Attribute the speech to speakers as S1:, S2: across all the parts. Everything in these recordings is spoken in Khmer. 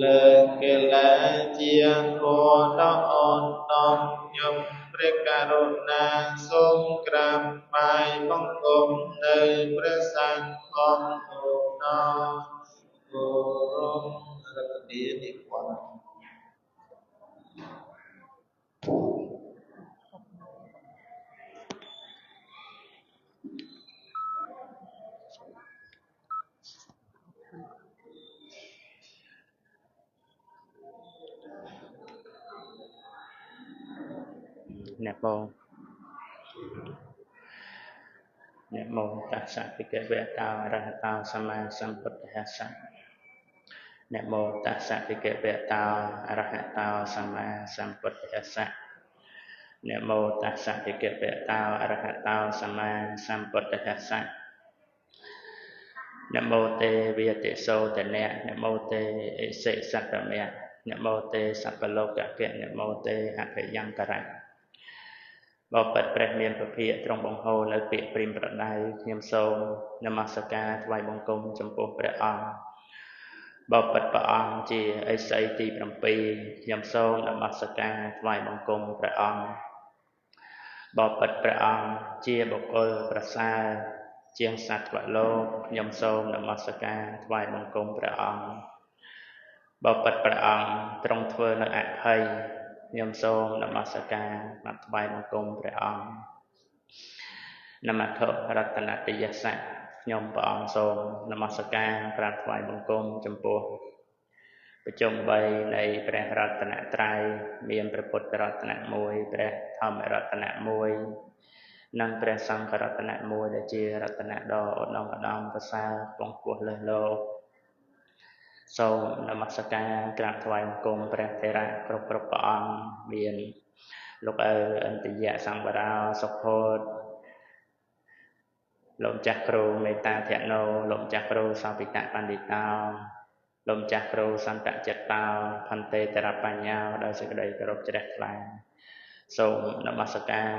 S1: លើកកិលេសជាគួរដ៏អូនតំខ្ញុំព្រះករុណាសូមក្រាបថ្វាយបង្គំនៅព្រះសង្ឃផងអូនគោរពរតនានិពន្ធ
S2: អ្នកបងអ្នកមោតស្សៈភិក្ខវេតោអរហតោសម្មាសម្ពុទ្ធស្សៈអ្នកមោតស្សៈភិក្ខវេតោអរហតោសម្មាសម្ពុទ្ធស្សៈអ្នកមោតស្សៈភិក្ខវេតោអរហតោសម្មាសម្ពុទ្ធស្សៈនមោទេវិតិសោតនៈនមោទេអិសិសត្តមៈនមោទេសព្វលោកៈនមោទេអភយង្គរៈបបិទ្ធព្រះមានពភាកត្រង់បង្ហូរនៅពាក្យព្រាមប្រដៅខ្ញុំសូមនមស្ការថ្វាយបង្គំចំពោះព្រះអង្គបបិទ្ធព្រះអង្គជាអិសីទី7ខ្ញុំសូមនមស្ការថ្វាយបង្គំព្រះអង្គបបិទ្ធព្រះអង្គជាបុគ្គលប្រសើរជាងសត្វលោកខ្ញុំសូមនមស្ការថ្វាយបង្គំព្រះអង្គបបិទ្ធព្រះអង្គទ្រង់ធ្វើនៅអភ័យខ្ញុំសូមនមស្ការថ្វាយបង្គំព្រះអង្គនមថរតនតយសៈខ្ញុំព្រះអង្គសូមនមស្ការក្រាបថ្វាយបង្គំចំពោះបច្ចុប្បន្ននៃព្រះរតនត្រ័យមានព្រះពុទ្ធរតនៈ1ព្រះធម្មរតនៈ1និងព្រះសង្ឃរតនៈ1ដែលជារតនៈដ៏ឧត្តមឧត្តមប្រសើរពងពោះលើលោកសូមនមស្ការក្រាបថ្វាយបង្គំព្រះថេរៈគ្រប់ព្រះអង្គមានលោកឪអន្តយៈសម្បរោសុផោតលោកម្ចាស់គ្រូមេត្តាធនោលោកម្ចាស់គ្រូសោភិតបណ្ឌិតោលោកម្ចាស់គ្រូសន្តចិត្តោផន្តេតរបញ្ញោដោយសេចក្តីគោរពជ្រះថ្លាសូមនមស្ការ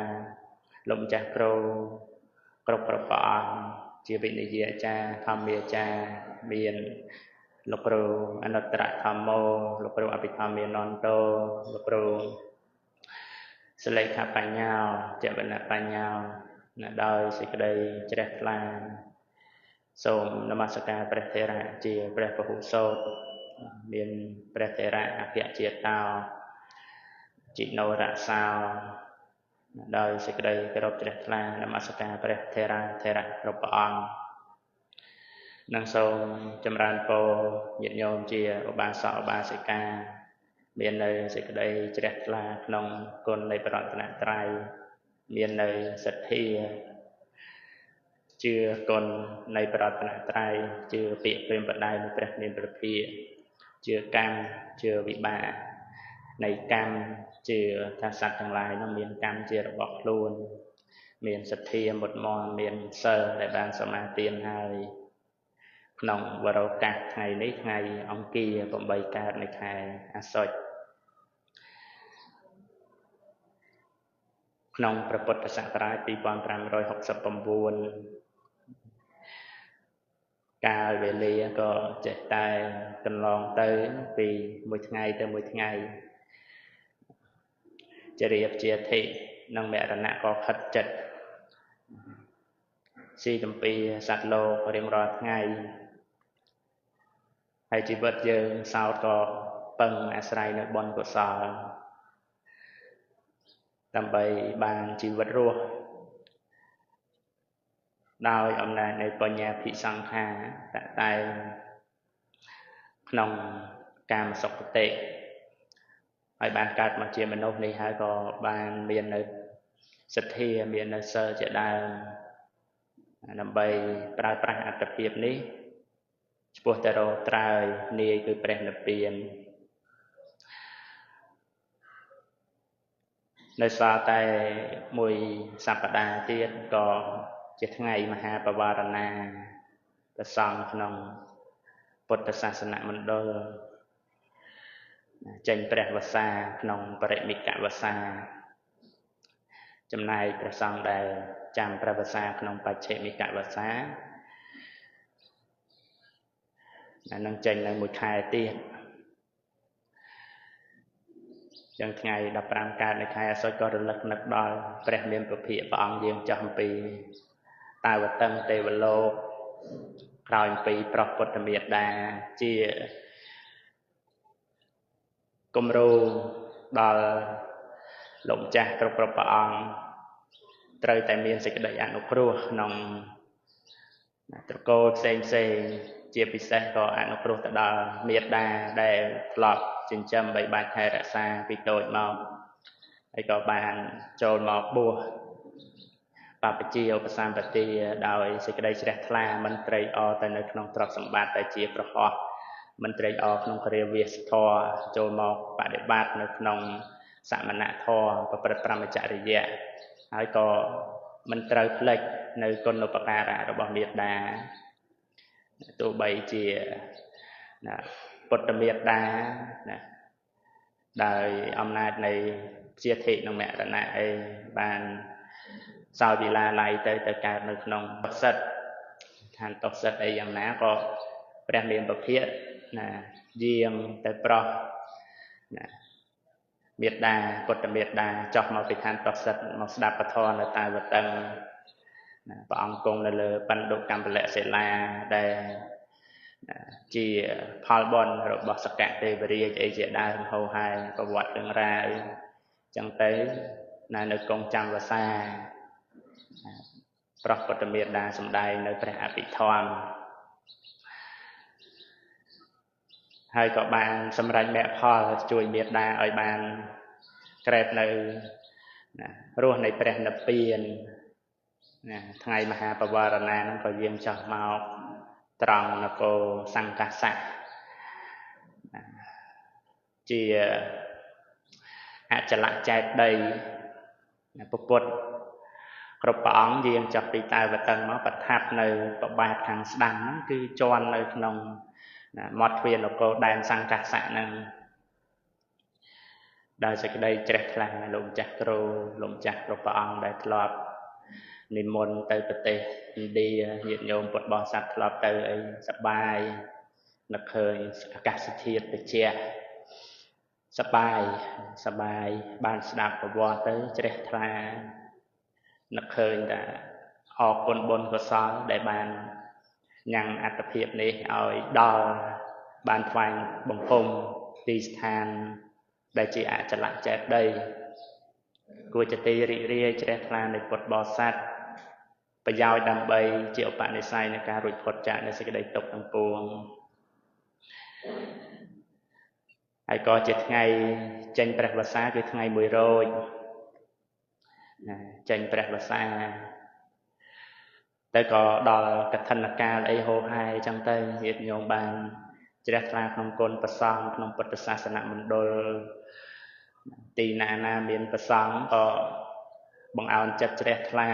S2: លោកម្ចាស់គ្រូគ្រប់ព្រះអង្គជាវិនយាចារ្យធម្មាចារ្យមានលោកគ្រូអនុត្តរធម្មោលោកគ្រូអភិធម្មានន្តោលោកគ្រូសលេខបញ្ញោចវនបញ្ញោដោយសេចក្តីជ្រះថ្លាសូមនមស្ការព្រះថេរៈជាព្រះពហុសូតមានព្រះថេរៈអគ្គជាតោជីណោរសោដោយសេចក្តីគោរពជ្រះថ្លានមស្ការព្រះថេរៈគ្រប់ព្រះអង្គនិងសូមចម្រើនពរញាតិញោមជាឧបាសកឧបាសិកាមាននៅសេចក្តីជ្រះថ្លាក្នុងគុណនៃព្រះរតនត្រ័យមាននៅសទ្ធាជឿគុណនៃព្រះរតនត្រ័យជឿពាក្យព្រាមប្រដៅនៃព្រះមានព្រះភិក្ខជឿកម្មជឿវិបាកនៃកម្មជឿថាសត្វទាំងឡាយនោះមានកម្មជារបស់ខ្លួនមានសទ្ធាមុតមមមានសិលដែលបានសមាទានហើយក្នុងវរោកាសថ្ងៃនេះថ្ងៃអង្គារ8កើតនៃខែអាសត់ក្នុងព្រះពុទ្ធសករាជ2569កាលវេលាក៏ចេះតែកន្លងទៅពីមួយថ្ងៃទៅមួយថ្ងៃចរិយាជាធិនិងមរណៈក៏ខិតចិត្តស៊ីទំពីសត្វលោករៀងរាល់ថ្ងៃហើយជីវិតយើងសោតក៏ពឹងអាស្រ័យនៅបុណ្យកុសលដើម្បីបានជីវិតរស់ដោយអំណាចនៃបញ្ញាភិសង្ខាតតែក្នុងកាមសុគតិហើយបានកើតមកជាមនុស្សនេះហើយក៏បានមាននៅសទ្ធាមាននៅសិលជាដើមដើម្បីប្រើប្រាស់អត្តភាពនេះឆ្ពោះទៅរកត្រើយនាយគឺព្រះនិព្វាននៅសល់តែមួយសប្តាហ៍ទៀតក៏ជាថ្ងៃមហាបវារណាព្រះសង្ឃក្នុងពុទ្ធសាសនមណ្ឌលចេញព្រះវស្សាក្នុងបរិមិកវស្សាចំណែកព្រះសង្ឃដែលចាំព្រះវស្សាក្នុងបច្ឆេមិកវស្សា នឹងចេញនៅមួយខែទៀតចឹងថ្ងៃ15កើតនៃខែអាសត់ក៏រលឹកនឹកដល់ព្រះមានពភាកព្រះអង្គយើងចោះអំពីតាវតឹងទេវលោកក្រោយអំពីប្រពុទ្ធមេត្តាជាគំរូដល់លោកម្ចាស់គ្រប់ព្រះអង្គត្រូវតែមានសេចក្តីអនុគ្រោះក្នុងត្រកូលផ្សេងជាពិសេសក៏អនុគ្រោះទៅដល់មេត្តាដែលធ្លាប់ចិញ្ចឹមបីបាច់ថែរក្សាពីតូចមកហើយក៏បានចូលមកបួសបព្វជិឧបសម្បទាដោយសេចក្តីជ្រះថ្លាមិនត្រេកអរទៅនៅក្នុងទ្រព្យសម្បត្តិតែជាប្រហោះមិនត្រេកអរក្នុងគ្រាវាសធម៌ចូលមកបដិបត្តិនៅក្នុងសមណធម៌ប្រព្រឹត្តប្រមចរិយៈហើយក៏មិនត្រូវភ្លេចនៅគុណូបការៈរបស់មេត្តាទោះបីជាពុទ្ធមេត្តាដោយអំណាចនៃជាធិនិងមរណៈអីបានសោយវិឡាល័យទៅកើតនៅក្នុងតុសិតឋានតុសិតអីយ៉ាងណាក៏ព្រះមានពភាកយាងទៅប្រោះមេត្តាពុទ្ធមេត្តាចុះមកពីឋានតុសិតមកស្ដាប់ពធនៅតាវតឹងព្រះអង្គគង់នៅលើបណ្ឌុកម្ពលសិលាដែលជាផលបុណ្យរបស់សកទេវរាជអីជាដើមហោហែប្រវត្តិរឿងរ៉ាវចឹងទៅនៅកងចាំវសាប្រោះពុទ្ធមេត្តាសម្ដែងនៅព្រះអភិធម្មហើយក៏បានសម្រេចមគ្គផលជួយមេត្តាឲ្យបានក្រេបនៅរស់នៃព្រះនិព្វានថ្ងៃមហាបវរណាហ្នឹងក៏យាងចុះមកត្រង់នគរសង្កាសៈជាអចលចេតីពុទ្ធគ្រប់ព្រះអង្គយាងចុះពីតាវតឹងមកប្រថាប់នៅប្របាទខាងស្ដាំហ្នឹងគឺជន់នៅក្នុងមាត់ទ្វារនគរដែនសង្កាសៈហ្នឹងដោយសេចក្តីជ្រះថ្លាលោកម្ចាស់គ្រូលោកម្ចាស់គ្រប់ព្រះអង្គដែលធ្លាប់និមន្តទៅប្រទេសឥណ្ឌាញាតិញោមពុទ្ធបរិស័ទធ្លាប់ទៅអីសប្បាយនឹកឃើញអាកាសធាតុត្រជាក់សប្បាយបានស្ដាប់ប្រវត្តិទៅជ្រះថ្លានឹកឃើញថាអរគុណបុណ្យកុសលដែលបានញ៉ាំងអត្តភាពនេះឲ្យដល់បានថ្វាយបង្គំទីស្ថានដែលជាអចលចេតីគួរជាទីរីករាយជ្រះថ្លានៃពុទ្ធបរិស័ទប្រយោជន៍ដើម្បីជាឧបនិស្ស័យនៃការរួចផុតចាកនៃសេចក្តីទុក្ខទាំងពួងហើយក៏ជាថ្ងៃចេញព្រះវស្សាគឺថ្ងៃ1រោចចេញព្រះវស្សាទៅក៏ដល់កឋិនកាលអីហោហែអញ្ចឹងទៅញាតិញោមបានជ្រះថ្លាក្នុងគុណព្រះសង្ឃក្នុងពុទ្ធសាសនមណ្ឌលទីណាមានព្រះសង្ឃក៏បង្អោនចិត្តជ្រះថ្លា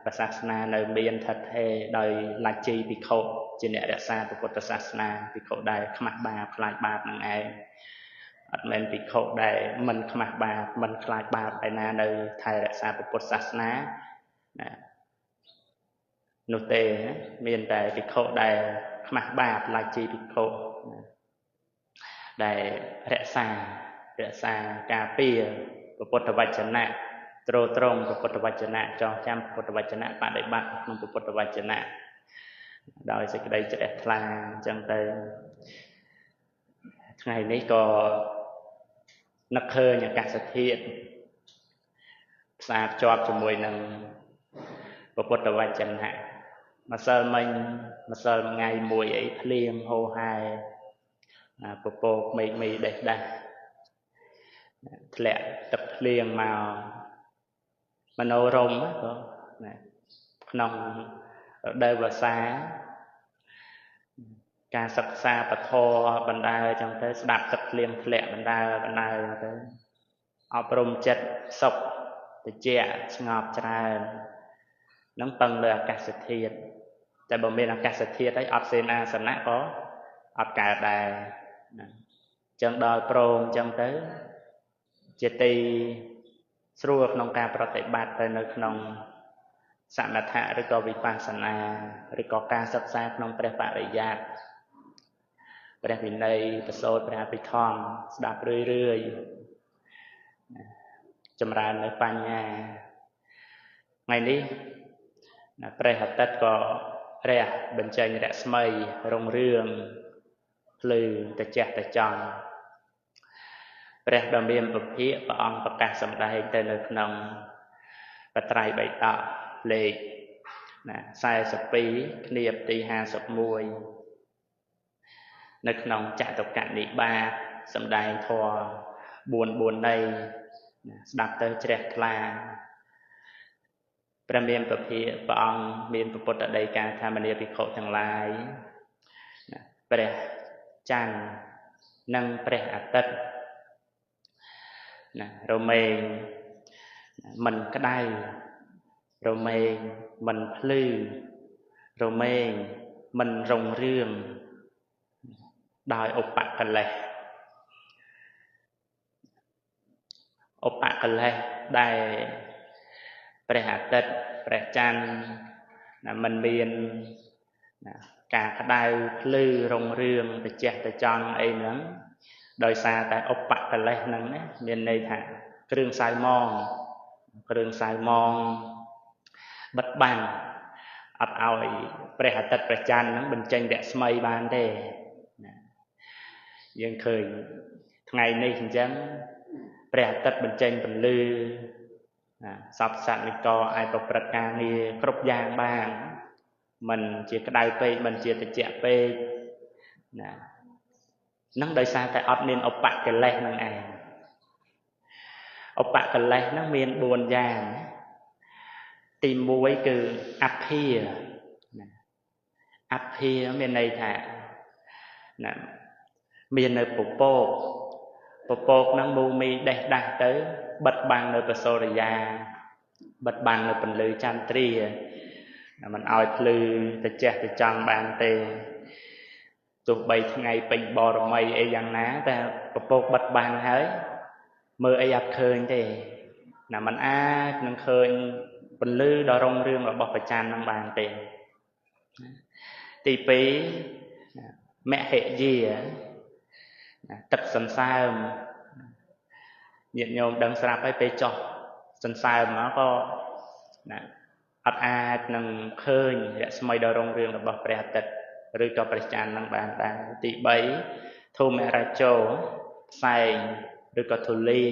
S2: ព្រះសាសនានៅមានថិតថេរដោយលច្ចីភិក្ខុជាអ្នករក្សាពុទ្ធសាសនាភិក្ខុដែលខ្មាស់បាបខ្លាចបាបនឹងឯងអត់មែនភិក្ខុដែលមិនខ្មាស់បាបមិនខ្លាចបាបឯណានៅថែរក្សាពុទ្ធសាសនានោះទេមានតែភិក្ខុដែលខ្មាស់បាបលច្ចីភិក្ខុដែលរក្សាការពារពុទ្ធវចនៈទ្រទ្រង់ពុទ្ធវចនៈចងចាំពុទ្ធវចនៈបដិបត្តិក្នុងពុទ្ធវចនៈដោយសេចក្តីជ្រះថ្លាអញ្ចឹងទៅថ្ងៃនេះក៏នឹកឃើញអាកាសធាតុផ្សារភ្ជាប់ជាមួយនឹងពុទ្ធវចនៈម្សិលមិញម្សិលថ្ងៃមួយអីភ្លៀងហូរហែពពកមេឃមីដេះដាស់ធ្លាក់ទឹកភ្លៀងមកមនោរម្យក្នុងរដូវវស្សាការសិក្សាពធបណ្ដើអញ្ចឹងទៅស្ដាប់ទឹកភ្លៀងធ្លាក់បណ្ដើអញ្ចឹងទៅអប់រំចិត្តសុខត្រជាក់ស្ងប់ច្រើននឹងពឹងលើអាកាសធាតុតែបើមានអាកាសធាតុហើយអត់សេនាសនៈក៏អត់កើតដែរអញ្ចឹងដល់ព្រមអញ្ចឹងទៅជាទីស្រួលក្នុងការប្រតិបត្តិទៅនៅក្នុងសមថៈឬក៏វិបស្សនាឬក៏ការសិក្សាក្នុងព្រះបរិយ័ត ព្រះវិន័យប្រសូតព្រះអភិធម្មស្ដាប់រឿយចម្រើននៅបញ្ញាថ្ងៃនេះព្រះអាទិត្យក៏រះបញ្ចេញរស្មីរុងរឿងភ្លឺត្រចះត្រចង់ព្រះដ៏មានពភាកព្រះអង្គប្រកាសសម្ដែងទៅនៅក្នុងបត្រៃបិដកលេខ42គ្នាបទី51នៅក្នុងចតុកនិបាតសម្ដែងធម៌4ន័យស្ដាប់ទៅជ្រះថ្លាព្រះមានពភាកព្រះអង្គមានពុទ្ធដីកាថាមនាភិក្ខុទាំងឡាយព្រះច័ន្ទនិងព្រះអាទិត្យរមែងមិនក្តៅរមែងមិនភ្លឺរមែងមិនរុងរឿងដោយឧបកិលេសឧបកិលេសដែលព្រះអាទិត្យព្រះច័ន្ទមិនមានការក្តៅភ្លឺរុងរឿងត្រចះត្រចង់អីហ្នឹងដោយសារតែឧបកិលេសហ្នឹងណាមានន័យថាគ្រឿងសៅមងបិទបាំងអត់ឲ្យព្រះអាទិត្យព្រះច័ន្ទហ្នឹងបញ្ចេញរស្មីបានទេយើងឃើញថ្ងៃនេះអញ្ចឹងព្រះអាទិត្យបញ្ចេញពន្លឺសពសត្វនិកអាចប្រព្រឹត្តការងារគ្រប់យ៉ាងបានមិនជាក្តៅពេកមិនជាត្រជាក់ពេកនឹងដោយសារតែអត់មានឧបកិលេសនឹងឯងឧបកិលេសនឹងមាន4យ៉ាងទី1គឺអភាមានន័យថាមាននៅពពកនឹងមូមីដេះដាស់ទៅបិទបាំងនៅបសូរិយាបិទបាំងនៅពន្លឺចន្ទ្រាមិនឲ្យភ្លឺត្រចះត្រចង់បានទេទោះបីថ្ងៃពេញបរមីអីយ៉ាងណាតែពពកបិទបាំងហើយមើលអីអត់ឃើញទេមិនអាចនឹងឃើញពន្លឺដ៏រុងរឿងរបស់ព្រះច័ន្ទនឹងបានទេទី2មហិយាទឹកសន្សើមញាតិញោមដឹងស្រាប់ហើយពេលចោះសន្សើមមកក៏អត់អាចនឹងឃើញរស្មីដ៏រុងរឿងរបស់ព្រះអាទិត្យឬក៏ព្រះច័ន្ទនឹងបានដែរទី3ធូមរជោផ្សែងឬក៏ធូលី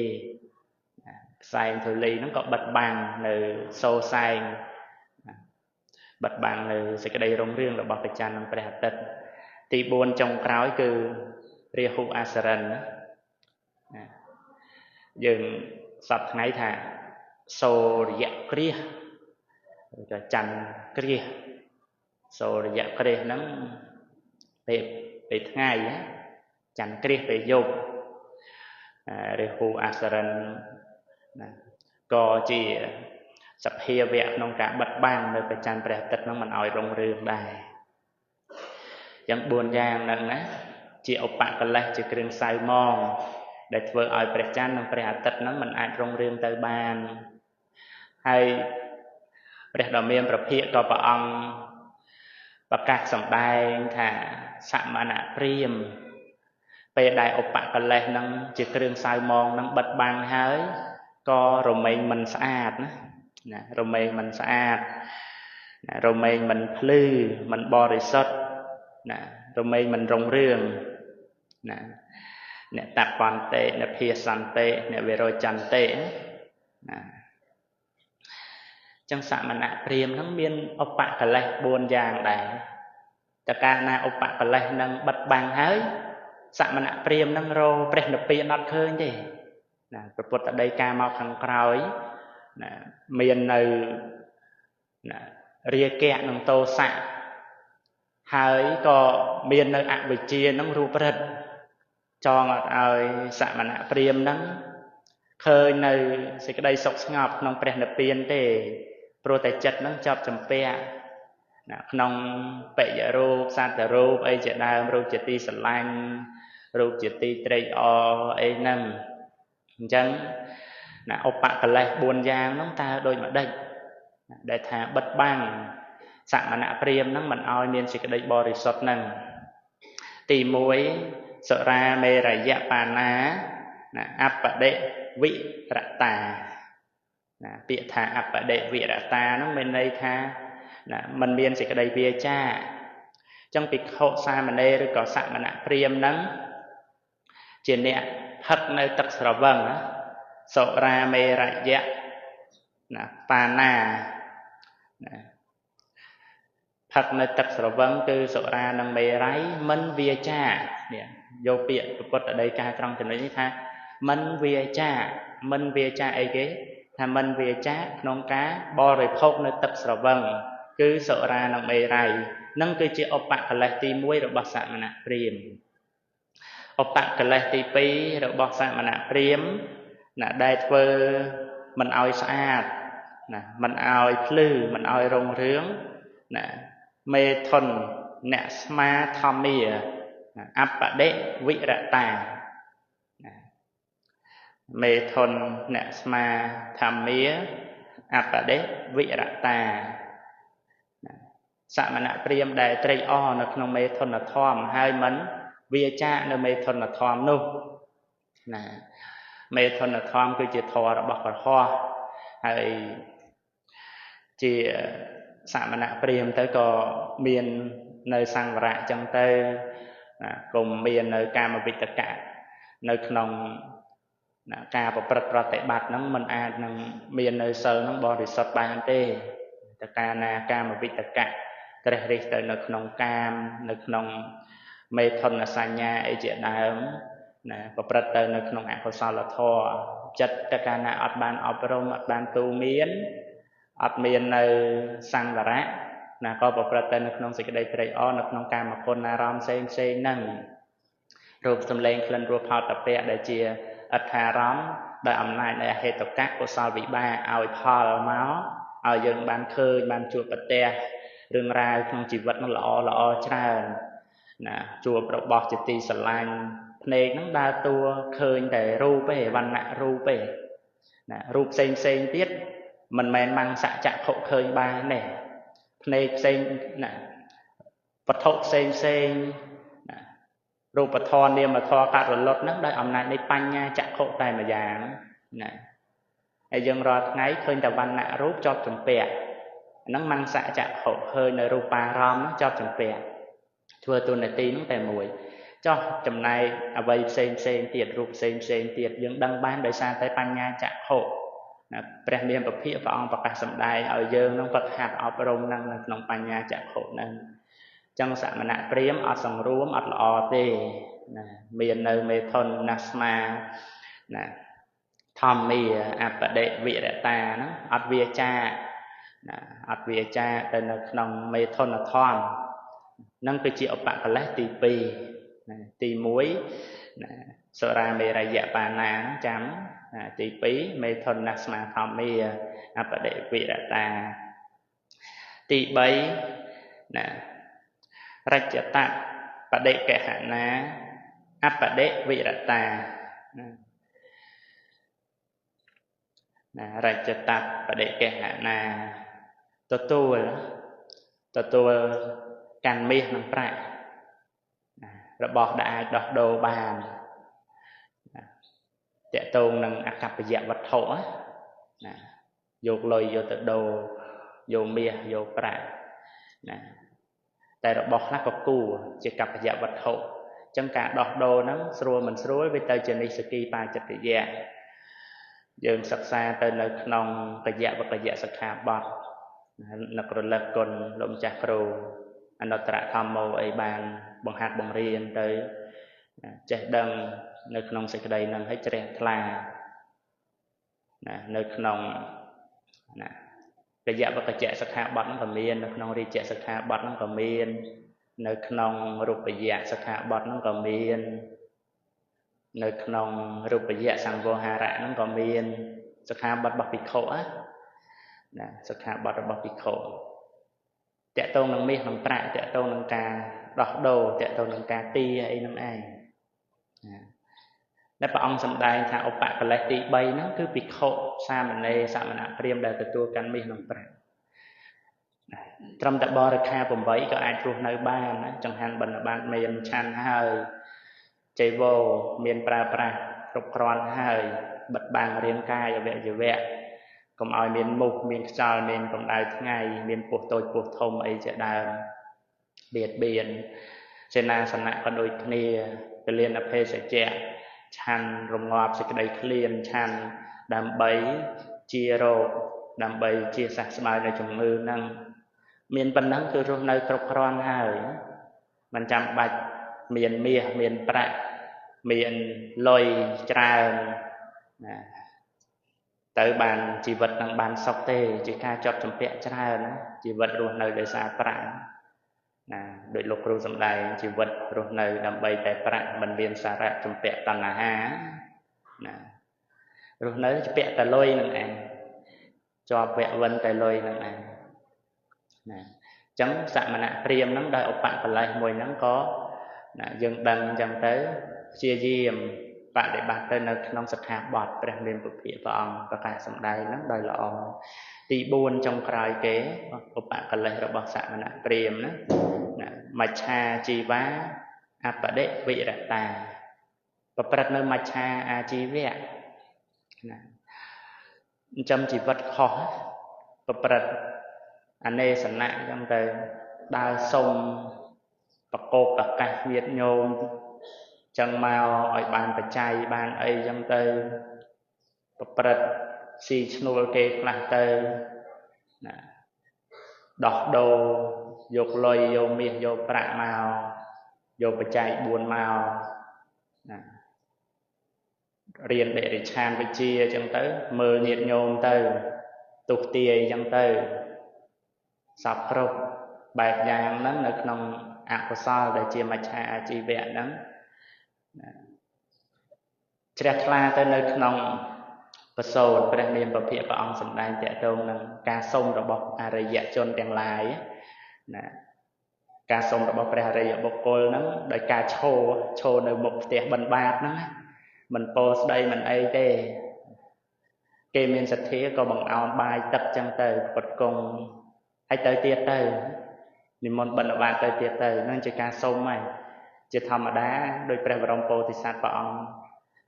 S2: ផ្សែងធូលីហ្នឹងក៏បិទបាំងនៅសូរសែងបិទបាំងនៅសេចក្តីរុងរឿងរបស់ព្រះច័ន្ទនិងព្រះអាទិត្យទី4ចុងក្រោយគឺរាហុអសរិនយើងសប្តាហ៍ថ្ងៃថាសូរយគ្រាសឬក៏ច័ន្ទគ្រាសសូរយគ្រាសហ្នឹងពេលថ្ងៃច័ន្ទគ្រាសពេលយប់រាហុអសរិនក៏ជាសភាវៈក្នុងការបិទបាំងនៅព្រះច័ន្ទព្រះអាទិត្យហ្នឹងមិនឲ្យរុងរឿងដែរយ៉ាង4យ៉ាងហ្នឹងណាជាឧបកិលេសជាគ្រឿងសៅមងដែលធ្វើឲ្យព្រះច័ន្ទនិងព្រះអាទិត្យហ្នឹងមិនអាចរុងរឿងទៅបានហើយព្រះដ៏មានព្រះភិក្ខក៏ព្រះអង្គប្រកាសសម្ដែងថាសមណព្រាហ្មណ៍ពេលដែលឧបកិលេសហ្នឹងជាគ្រឿងសៅមងហ្នឹងបិទបាំងហើយក៏រមែងមិនស្អាតណារមែងមិនស្អាតរមែងមិនភ្លឺមិនបរិសុទ្ធរមែងមិនរុងរឿងអ្នកតបន្តិអ្នកភាសន្តិអ្នកវិរោចន្តិចឹងសមណព្រាហ្មណ៍ហ្នឹងមានឧបកិលេស4យ៉ាងដែរតែកាលណាឧបកិលេសហ្នឹងបិទបាំងហើយសមណព្រាហ្មណ៍ហ្នឹងរកព្រះនិព្វានអត់ឃើញទេព្រះពុទ្ធដីកាមកខាងក្រោយមាននៅរាគៈនិងតោសៈហើយក៏មាននៅអវិជ្ជានឹងរូបរិទ្ធចងអត់ឲ្យសមណព្រាហ្មណ៍ហ្នឹងឃើញនៅសេចក្តីសុខស្ងប់ក្នុងព្រះនិព្វានទេព្រោះតែចិត្តហ្នឹងជាប់ជំពាក់ក្នុងបយរូបសត្វរូបអីជាដើមរូបជាទីស្រឡាញ់រូបជាទីត្រេកអរអីហ្នឹងអញ្ចឹងឧបកិលេស4យ៉ាងហ្នឹងតើដូចម្ដេចដែលថាបិទបាំងសមណព្រាហ្មណ៍ហ្នឹងមិនឲ្យមានសេចក្តីបរិសុទ្ធហ្នឹង Tí muối sợ ra mê ra dạ bà ná áp bà đệ vị rạ tà bịa thà áp bà đệ vị rạ tà nó mình đây tha mình miên sẽ cái đây bia cha trong việc hộ xa mà đây rồi có sạ mà nạ priêm nắng trên nè thật nơi tật sở vâng sợ ra mê ra dạ bà ná thật nơi tật sở vâng từ sợ ra nâng mê ráy mình bia cha vô bịa bật ở đây ca trong trường này tha mình bia cha ấy cái tha mình bia cha nông cá bò rồi phốt nơi tật sở vâng cứ sợ ra nâng mê ráy nâng cứ chỉ ốp bạc là tí muối rồi bạc sạ mà nạ priêm ốp bạc là tí pi rồi bạc sạ mà nạ priêm đại thơ mình oi sạch mình oi plư mình oi rong rướng mê thuần nạ sma thom mìa áp bà đệ vị rạ tà mê thuần nạ sma thom mìa áp bà đệ vị rạ tà sạ mà nạ priêm đại trây o nó không mê thuần là thom hai mấn vía cha nó mê thuần là thom nụ mê thuần là thom cứ chỉ thò ra bọc vào hoa hay chỉ sạ mà nạ priêm tới có miền nơi sang vạ chẳng tới cùng miền nơi ca mà bị tất cả nơi không ca và bật ra tại bát nắng mình nắng miền nơi sơ nắng bò thì sọt bàn tê tất cả là ca mà bị tất cả cái này tới nơi không cam nơi không mê thân là xa nhà ấy chuyện nào và bật tới nơi không ăn có sao là thò chất tất cả là ọt bàn ọt rôm ọt bàn tu miến ọt miền nơi sang và rã có bộ phật tên trong sự đây trời o nó trong cam mà con na ram xây nâng rồi xâm lên lên rồi phao tập bè để chia ắt hà rắm đại âm này là hệ tập các của sao vị ba ao phao máu ao dương ban khơi ban chùa bát te đường ra trong chỉ vật nó lọ tràn chùa bọc chỉ tì sờ lanh này nó đa tua khơi để ru bể văn nạ ru bể ru xây tiết mình mang xạ chạm hậu khơi ba này này xây vật thọ xâyรูปธรเนี่ยมาทอการรถนักได้อำนาจในปัญญาจักโคตายมาอย่างไอ้ยังรอไงเคยแต่วันน่ะรูปจอบจมเปียนังมังสะจักโคเคยในรูปารอมจอบจมเปียทัวตัวในตีนังแต่มวยจอบจำนายเอาไว้เซนเตียดรูปเซนเตียดยังดังบ้านโดยสารแต่ปัญญาจักโคแปลเรียนประเภทพระองค์ประกาศสำได้เอาเยอะน้องประหัดเอาประมนั่งน้องปัญญาจักโคนั่งจังสามณะเปรียมอัดสังรวมอัดละอเตเมียนเนเมทนนัสมาทอมมีอัปเดวิเรตาอัดเวียจาแต่ในขนมเมทนทอมนั่งไปจีอปะกะเลตีปีตีมุ้ยสราเมรายะปานาจำตีปีเมทนนัสมาทอมมีอัปเดวิเรตาตีใบรัจตะปะเดกะหานะอัปปะเดวิรตารัจตะปะเดกะหานะตัวการมีน้ำประระบอกได้ดอกโดบานจะตรงนังอากัปยะวัตถุโยกลอยโยตโดโยเมียโยประแต่ระบอกนักกกูจะกับพยาวัตถุจังการดอกโดนั้นสรวยมันสรวยไปเตยเจนิสกีปาจัตยะยืนศักษาเตยในขนมพยาวัตยะสขาบอดนักรเลิกกลลมจักรูอนุตระธรรมโมไอบานบังหัดบังเรียนเตยเจดังในขนมสิกใดนั้นให้เจริญทลาในขนมกระยะบักระเจสขาบัดนั่งกับเมียนในขนมรีเจสขาบัดนั่งกับเมียนในขนมรูปยะสขาบัดนั่งกับเมียนในขนมรูปยะสังโวหาระนั่งกับเมียนสขาบัดบักปิโคสขาบัดบักปิโคเตะตรงนังเมียนังประเตะตรงนังกาดอกโดเตะตรงนังกาตีไอ้นั่งไอ้และพระองค์สำได้ทางอุปกรณ์ตีใบนั้นคือปิโคสามในสามณะเรียมได้ตัวกันมีน้องประ ត្រឹមតែបរិខា8ក៏អាចរស់នៅបានណាចង្ហាន់បិណ្ឌបាតមានឆាន់ហើយចៃវរមានប្រើប្រាស់គ្រប់គ្រាន់ហើយបិទបាំងរាងកាយអវយវៈកុំឲ្យមានមុខមានខ្យល់មានកម្ដៅថ្ងៃមានពោះតូចពោះធំអីជាដើមបៀតបៀនសេនាសនៈក៏ដូចគ្នាពលានអភេសជ្ជៈឆាន់រងាប់សេចក្តីឃ្លានឆាន់ដើម្បីជារោគដើម្បីជាសះស្បើយនៅជំងឺហ្នឹងមានប៉ុណ្ណឹងគឺរស់នៅគ្រប់គ្រាន់ហើយមិនចាំបាច់មានមាសមានប្រាក់មានលុយច្រើនណាទៅបានជីវិតនឹងបានសុខទេជាការជាប់ជំពាក់ច្រើនណាជីវិតរស់នៅដោយសារប្រាក់ណាដោយលោកគ្រូសម្ដែងជីវិតរស់នៅដើម្បីតែប្រាក់មិនមានសារៈជំពាក់តណ្ហាណារស់នៅជំពាក់តែលុយនឹងឯងជាប់វៈវិនតែលុយនឹងឯងណាអញ្ចឹងសមណៈព្រាហ្មណ៍ហ្នឹងដោយឧបបលេសមួយហ្នឹងក៏ណាយើងដឹងអញ្ចឹងទៅព្យាយាមបដិបត្តិទៅនៅក្នុងសិក្ខាបទព្រះមានពុទ្ធព្រះអង្គប្រកាសសម្ដែងហ្នឹងដោយល្អទី4ចុងក្រោយគេឧបកលេសរបស់សមណៈព្រាហ្មណ៍ណាមច្ឆាជីវាអបដិវិរតាប្រព្រឹត្តនៅមច្ឆាអាជីវៈណាចិញ្ចឹមជីវិតខុសប្រព្រឹត្តអនេសនៈអញ្ចឹងទៅដើរសុំប្រកបប្រកាសញាតិញោមចឹងមកឲ្យបានបច្ច័យបានអីចឹងទៅប្រព្រឹត្តស៊ីឈ្នួលគេខ្លះទៅណាដោះដូរយកលុយយកមាសយកប្រាក់មកយកបច្ច័យ4មកណារៀនបរិច្ឆានវិជ្ជាចឹងទៅមើលញាតិញោមទៅទុះទាយចឹងទៅសពគ្រប់បែបយ៉ាងហ្នឹងនៅក្នុងអកុសលដែលជាមច្ឆាអាជីវៈហ្នឹងជ្រះថ្លាទៅនៅក្នុងបសូតព្រះនាមពភៈព្រះអង្គសម្ដែងតេតងនឹងការសុំរបស់អរិយជនទាំងឡាយណាការសុំរបស់ព្រះអរិយបុគ្គលហ្នឹងដោយការឈរនៅមុខផ្ទះបិណ្ឌបាតហ្នឹងមិនពោស្ដីមិនអីទេគេមានសទ្ធាក៏បង្អោនបាយទឹកចឹងទៅផ្គត់ផ្គង់ហើយទៅទៀតទៅនិមន្តបិណ្ឌបាតទៅទៀតទៅហ្នឹងជាការសុំហើយជាធម្មតាដោយព្រះបរមពោធិសត្វព្រះអង្គ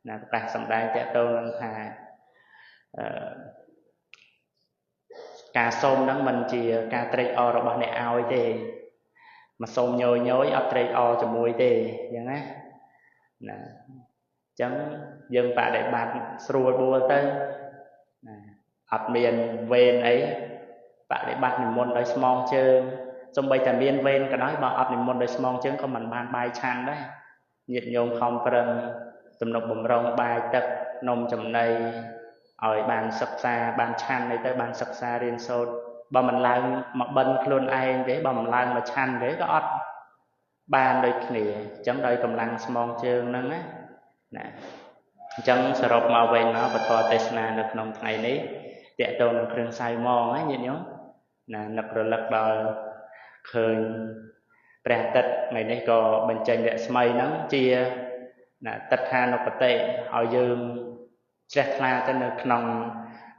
S2: ណាប្រកាសសម្ដែងតេតងនឹងថាការសុំហ្នឹងមិនជាការត្រេកអររបស់អ្នកឲ្យទេមកសុំញយអត់ត្រេកអរជាមួយទេអញ្ចឹងណាអញ្ចឹងយើងបដិបត្តិស្រួលបួលទៅណាអត់មានវេនអីបដិបត្តិនិមន្តដោយស្មងជើងសូម្បីតែមានវេនក៏ដោយបើអត់និមន្តដោយស្មងជើងក៏មិនបានបាយឆាន់ដែរញាតិញោមខំប្រឹងទំនុកបំរុងបាយទឹកនំចំណីឲ្យបានសិក្សាបានឆាន់អីទៅបានសិក្សារៀនសូត្របើមិនឡើងមកបិណ្ឌខ្លួនឯងទេបើមិនឡើងមកឆាន់ទេក៏អត់បានដូចគ្នាអញ្ចឹងដោយកម្លាំងស្មងជើងហ្នឹងណាអញ្ចឹងសរុបមកវិញមកពធទេសនានៅក្នុងថ្ងៃនេះតេតងនឹងគ្រឿងសៅម៉ងណាញាតិញោមណានឹករលឹកដល់ឃើញព្រះអាទិត្យថ្ងៃនេះក៏បញ្ចេញរស្មីហ្នឹងជាទិដ្ឋានុបតិឲ្យយើងជ្រះថ្លាទៅនៅក្នុង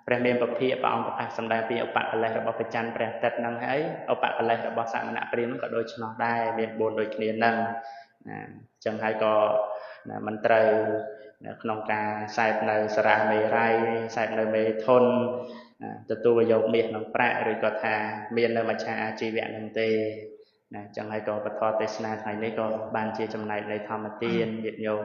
S2: ព្រះមានពភៈព្រះអង្គប្រកាសសម្ដែងពីឧបកលេសរបស់ព្រះច័ន្ទព្រះអាទិត្យហ្នឹងហើយឧបកលេសរបស់សមណៈព្រាហ្មណ៍ក៏ដូចឆ្នោះដែរមាន4ដូចគ្នាហ្នឹងណាអញ្ចឹងហើយក៏មិនត្រូវក្នុងការសែបនៅសារៈមេរ័យសែបនៅមេធនទទួលយកមាសនិងប្រាក់ឬក៏ថាមាននៅមច្ឆាអាជីវៈហ្នឹងទេណាអញ្ចឹងហើយក៏ពធទេសនាថ្ងៃនេះក៏បានជាចំណែកនៃធម្មទានញាតិញោម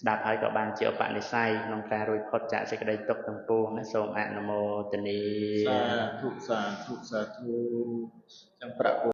S2: ស្ដាប់ហើយក៏បានជាឧបនិស្ស័យក្នុងការរួចផុតจากសេចក្តីទុក្ខទាំងពួងណាសូមអនុមោទនា
S1: សាធុចឹងប្រាក់